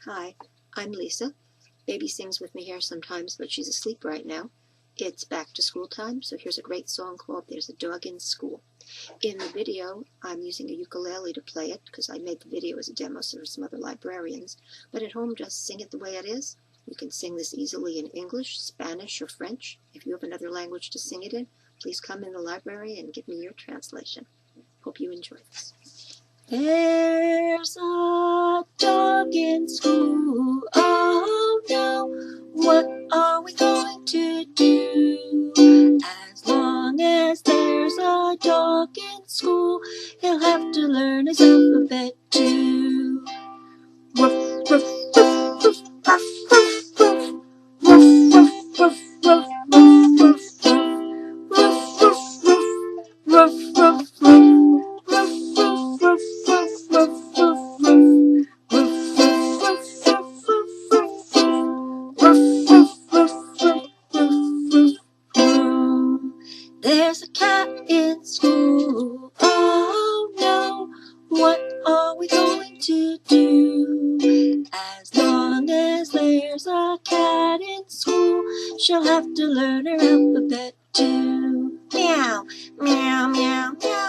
Hi, I'm Lisa. Baby sings with me here sometimes, but she's asleep right now. It's back to school time, so here's a great song called There's a Dog in School. In the video, I'm using a ukulele to play it because I made the video as a demo for some other librarians. But at home, just sing it the way it is. You can sing this easily in English, Spanish, or French. If you have another language to sing it in, please come in the library and give me your translation. Hope you enjoy this. There's a dog in school. Oh no, what are we going to do? As long as there's a dog in school, he'll have to learn his alphabet too. Woof, woof, woof, woof, woof, woof, woof. Woof, woof, woof, woof, woof, woof, woof. Woof, woof, woof, woof, woof. There's a cat in school. Oh no, what are we going to do? As long as there's a cat in school, she'll have to learn her alphabet too. Meow, meow, meow, meow.